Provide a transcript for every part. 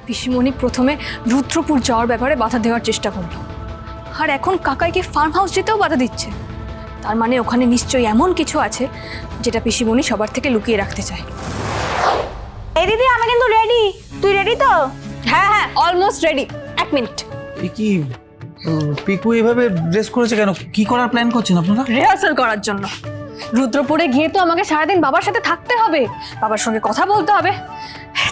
পিসিমণি প্রথমে রুদ্রপুর যাওয়ার ব্যাপারে বাধা দেওয়ার চেষ্টা করলো, আর এখন কাকাইকে ফার্ম হাউস যেতেও বাধা দিচ্ছে। তার মানে ওখানে নিশ্চয়ই এমন কিছু আছে যেটা পিসিমণি সবার থেকে লুকিয়ে রাখতে চায়। এই দিদি, আমি কিন্তু রেডি। তুই রেডি তো? হ্যাঁ হ্যাঁ, অলমোস্ট রেডি। 1 মিনিট। কি পিকু এভাবে ড্রেস করেছে কেন? কি করার প্ল্যান করছেন আপনারা? রিহার্সাল করার জন্য। রুদ্রপুরে গিয়ে তো আমাকে সারাদিন বাবার সাথে থাকতে হবে, বাবার সঙ্গে কথা বলতে হবে,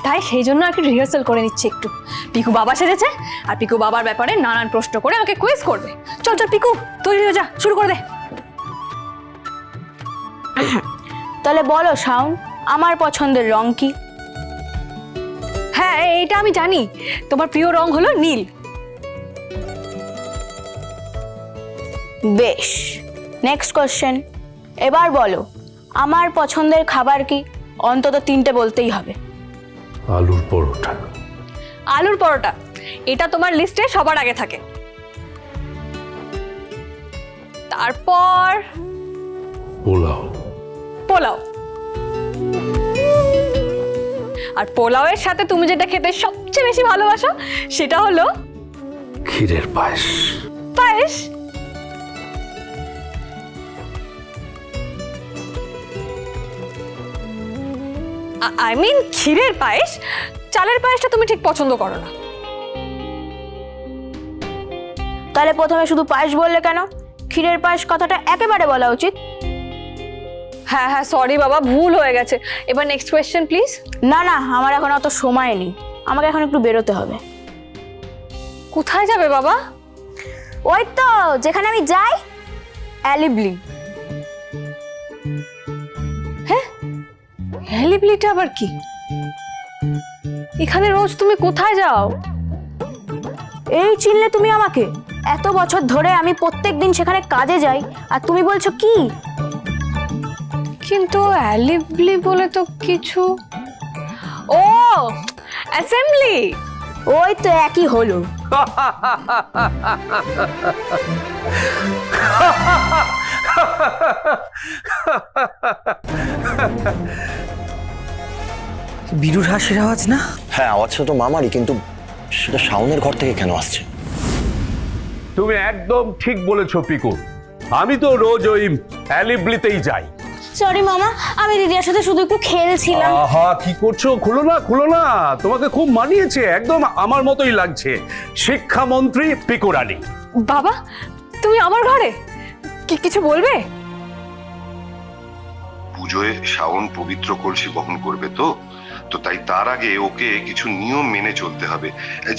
তাই সেই জন্য আর কি রিহার্সাল করে নিচ্ছে একটু। পিকু বাবা সেজেছে, আর পিকু বাবার ব্যাপারে নানান প্রশ্ন করে আমাকে কুইজ করবে। চল চল পিকু, তৈরি হয়ে যা, শুরু করে দে। তাহলে বলো শাওন, আমার পছন্দের রং কি? হ্যাঁ, এইটা আমি জানি, তোমার প্রিয় রং হলো নীল। বেশ, নেক্সট কোশ্চেন। এবার বলো, আমার পছন্দের খাবার কি? অন্তত 3টে বলতেই হবে। আলুর পরোটা। আলুর পরোটা, এটা তোমার লিস্টে সবার আগে থাকে। তারপর পোলাও। পোলাও, আর পোলাওয়ের সাথে তুমি যেটা খেতে সবচেয়ে বেশি ভালোবাসো সেটা হলো ক্ষীরের পায়েস। পায়েস। আই মিন ক্ষীরের পায়েস। চালের পায়েসটা তুমি ঠিক পছন্দ করো না। তাহলে প্রথমে শুধু পায়েস বললে কেন? ক্ষীরের পায়েস কথাটা একেবারে বলা উচিত। হ্যাঁ হ্যাঁ, সরি বাবা, ভুল হয়ে গেছে। এবার নেক্সট কোয়েশ্চেন প্লিজ। না না, আমার এখন অত সময় নেই, আমাকে এখন একটু বেরোতে হবে। কোথায় যাবে বাবা? ওই তো যেখানে আমি যাই, অ্যালিবলি। হ্যালিবলিটা আবার কি? এখানে রোজ তুমি কোথায় যাও? এই চিনলে তুমি আমাকে? এত বছর ধরে আমি প্রত্যেকদিন সেখানে কাজে যাই, আর তুমি বলছো কি? কিন্তু অ্যালিবলি বলে তো কিছু। ও, অ্যাসেম্বলি। ওই তো একই হলো। বিরুর হাসির আওয়াজ না? হ্যাঁ, আওয়াজটা তো মামারই, কিন্তু সেটা শাওনের ঘর থেকে কেন আসছে? তুমি একদম ঠিক বলেছো পিকু, আমি তো রোজ ওই অ্যালিবলিতেই যাই। সরি মামা, আমি দিদির সাথে শুধু একটু খেলছিলাম। আহা, কি করছো? খুলো না খুলো না, তোমাকে খুব মানিয়েছে, একদম আমার মতোই লাগছে। শিক্ষামন্ত্রী পিকু রানী। বাবা, তুমি আমার ঘরে কিছু বলবে? পুজোয় শাওন পবিত্র কলসি বহন করবে, তো তাই তার আগে ওকে কিছু নিয়ম মেনে চলতে হবে,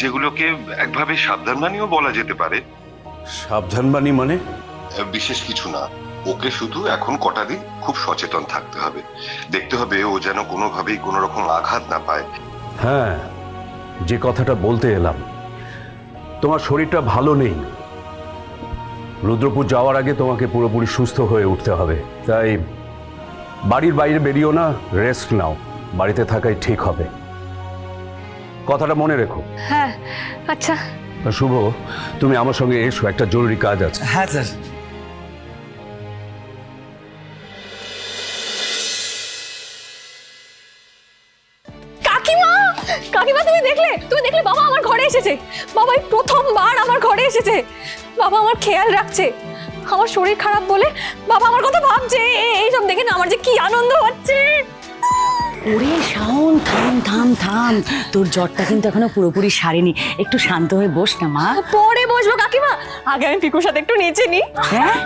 যেগুলোকে একভাবে সাবধানবাণীও বলা যেতে পারে। সাবধানবাণী মানে? বিশেষ কিছু না, ওকে শুধু এখন কটা দিন খুব সচেতন থাকতে হবে। দেখতে হবে ও যেন কোনোভাবেই কোনো রকম আঘাত না পায়। হ্যাঁ, যে কথাটা বলতে এলাম, তোমার শরীরটা ভালো নেই। রুদ্রপুর যাওয়ার আগে তোমাকে পুরোপুরি সুস্থ হয়ে উঠতে হবে, তাই বাড়ির বাইরে বেরিয়েও না, রেস্ট নাও, বাড়িতে থাকাই ঠিক হবে। কথাটা মনে রেখো। হ্যাঁ আচ্ছা। শুভ, তুমি আমার সঙ্গে এসো, একটা জরুরি কাজ আছে। হ্যাঁ স্যার। কাকিমা, কাকিমা তুমি দেখলে? তুমি দেখলে বাবা আমার ঘরে এসেছে? বাবা এই প্রথমবার আমার ঘরে এসেছে। বাবা আমার খেয়াল রাখছে। আমার শরীর খারাপ বলে বাবা আমার কথা ভাবছে। এইসব দেখে না আমার যে কি আনন্দ হচ্ছে। ওরে শাওন, থাম থাম থাম, তোর জ্বরটা কিন্তু এখনো পুরোপুরি সারেনি, একটু শান্ত হয়ে বস না মা। পরে বসবো কাকিমা, আগে আমি পিকুর সাথে একটু নেচে নি। হ্যাঁ,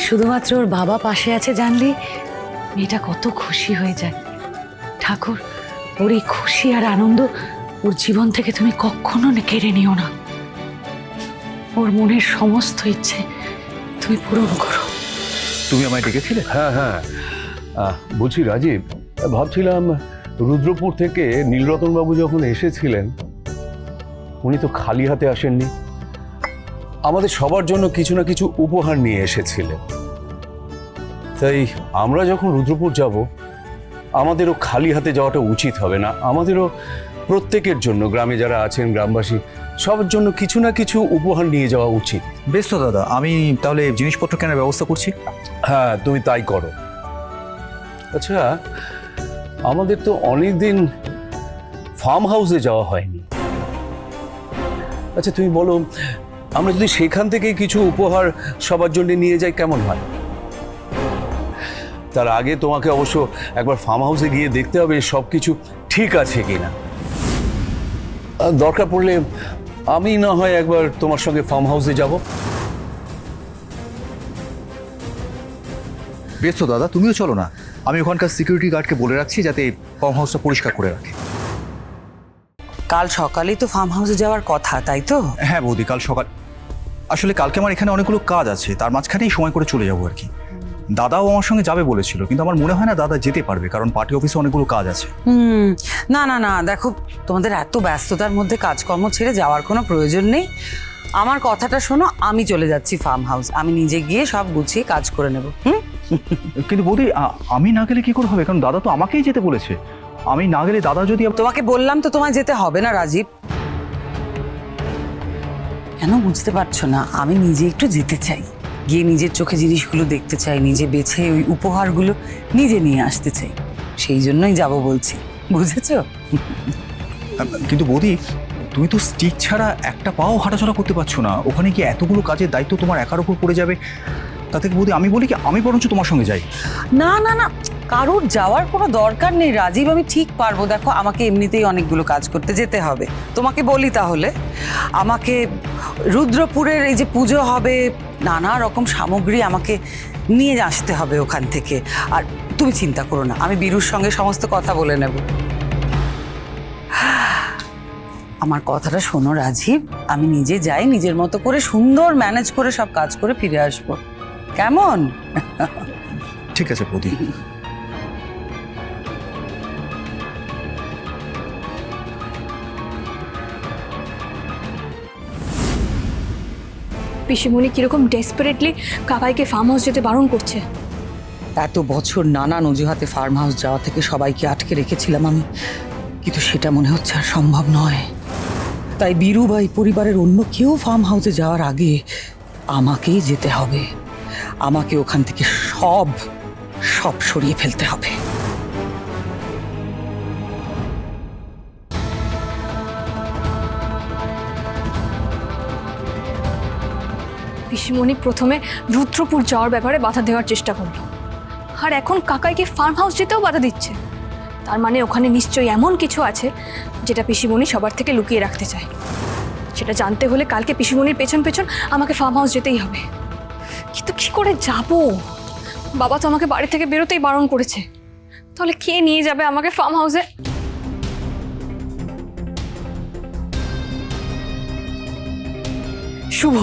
শুধুমাত্র ওর বাবা পাশে আছে জানলে মেয়েটা কত খুশি হয়ে যায়। ঠাকুর ওর এই খুশি আর আনন্দ ওর জীবন থেকে তুমি কখনো কেড়ে নিও না। ওর মনের সমস্ত ইচ্ছে তুমি পূরণ করো। তুমি আমায় ডেকেছিলে? হ্যাঁ হ্যাঁ, বলছি রাজীব, ভাবছিলাম রুদ্রপুর থেকে নীলরতন বাবু যখন এসেছিলেন, উনি তো খালি হাতে আসেননি, আমাদের সবার জন্য কিছু না কিছু উপহার নিয়ে এসেছিলেন। তাই আমরা যখন রুদ্রপুর যাব, আমাদেরও খালি হাতে যাওয়াটা উচিত হবে না। আমাদেরও প্রত্যেকের জন্য, গ্রামে যারা আছেন গ্রামবাসী সবার জন্য কিছু না কিছু উপহার নিয়ে যাওয়া উচিত। বেশ তো দাদা, আমি তাহলে জিনিসপত্র কেনার ব্যবস্থা করছি। হ্যাঁ, তুমি তাই করো। আচ্ছা, আমাদের তো অনেক দিন ফার্ম হাউসে যাওয়া হয়নি। আচ্ছা তুমি বলো, আমরা যদি সেখান থেকে কিছু উপহার সবার জন্য নিয়ে যাই কেমন হয়? তার আগে তোমাকে অবশ্য একবার ফার্ম হাউসে গিয়ে দেখতে হবে সব কিছু ঠিক আছে কিনা। দরকার পড়লে আমি না হয় একবার তোমার সঙ্গে ফার্ম হাউসে যাব। বেশ তো দাদা, তুমিও চলো না। আমি ওখানকার সিকিউরিটি গার্ডকে বলে রাখছি যাতে ফার্ম হাউসটা পরিষ্কার করে রাখে। কাল সকালেই তো ফার্ম হাউসে যাওয়ার কথা, তাই তো? হ্যাঁ বৌদি, কাল সকাল। আসলে কালকে আমার এখানে অনেকগুলো কাজ আছে, তার মাঝখানেই সময় করে চলে যাবো আর কি। দাদাও আমার সঙ্গে যাবে বলেছিল, কিন্তু আমার মনে হয় না দাদা যেতে পারবে, কারণ পার্টি অফিসে অনেকগুলো কাজ আছে। না না না, দেখো তোমাদের এত ব্যস্ততার মধ্যে কাজকর্ম ছেড়ে যাওয়ার কোনো প্রয়োজন নেই। আমার কথাটা শোনো, আমি চলে যাচ্ছি ফার্ম হাউস, আমি নিজে গিয়ে সব গুছিয়ে কাজ করে নেব। কিন্তু বৌদি, আমি না গেলে কি করে হবে? কারণ দাদা তো আমাকেই যেতে বলেছে। আমি না গেলে দাদা যদি তোমাকে বললাম তো তোমায় যেতে হবে না রাজীব। কেন বুঝতে পারছো না? আমি নিজে একটু যেতে চাই, গিয়ে নিজের চোখে জিনিসগুলো দেখতে চাই, নিজে বেছে ওই উপহারগুলো নিজে নিয়ে আসতে চাই, সেই জন্যই যাব বলছি, বুঝেছো? কিন্তু বৌদি, তুমি তো স্টিক ছাড়া একটা পাও হাঁটাচলা করতে পারছো না। ওখানে কি এতগুলো কাজের দায়িত্ব তোমার একার উপর পড়ে যাবে? তাতে বৌদি আমি বলি কি, আমি বরঞ্চ তোমার সঙ্গে যাই। না না না, কারোর যাওয়ার কোনো দরকার নেই রাজীব, আমি ঠিক পারবো। দেখো, আমাকে এমনিতেই অনেকগুলো কাজ করতে যেতে হবে। তোমাকে বলি তাহলে, আমাকে রুদ্রপুরের এই যে পুজো হবে, নানা রকম সামগ্রী আমাকে নিয়ে আসতে হবে ওখান থেকে। আর তুমি চিন্তা করো না, আমি বীরুর সঙ্গে সমস্ত কথা বলে নেব। আমার কথাটা শোনো রাজীব, আমি নিজে যাই, নিজের মতো করে সুন্দর ম্যানেজ করে সব কাজ করে ফিরে আসবো, কেমন? ঠিক আছে বৌদি। পিসিমণি কিরকম ডেসপারেটলি কাকাইকে ফার্ম হাউস যেতে বারণ করছে। এত বছর নানান অজুহাতে ফার্ম হাউস যাওয়া থেকে সবাইকে আটকে রেখেছিলাম আমি, কিন্তু সেটা মনে হচ্ছে আর সম্ভব নয়। তাই বীরু ভাই পরিবারের অন্য কেউ ফার্ম হাউসে যাওয়ার আগে আমাকেই যেতে হবে। আমাকে ওখান থেকে সব সরিয়ে ফেলতে হবে। পিসিমণি প্রথমে রুদ্রপুর যাওয়ার ব্যাপারে বাধা দেওয়ার চেষ্টা করলো, আর এখন কাকাইকে ফার্ম হাউস যেতেও বাধা দিচ্ছে। তার মানে ওখানে নিশ্চয়ই এমন কিছু আছে যেটা পিসিমণি সবার থেকে লুকিয়ে রাখতে চায়। সেটা জানতে হলে কালকে পিসিমণির পেছন পেছন আমাকে ফার্ম হাউস যেতেই হবে। কিন্তু কি করে যাব? বাবা তো আমাকে বাড়ি থেকে বেরোতেই বারণ করেছে। তাহলে কে নিয়ে যাবে আমাকে ফার্ম হাউসে? শুভ।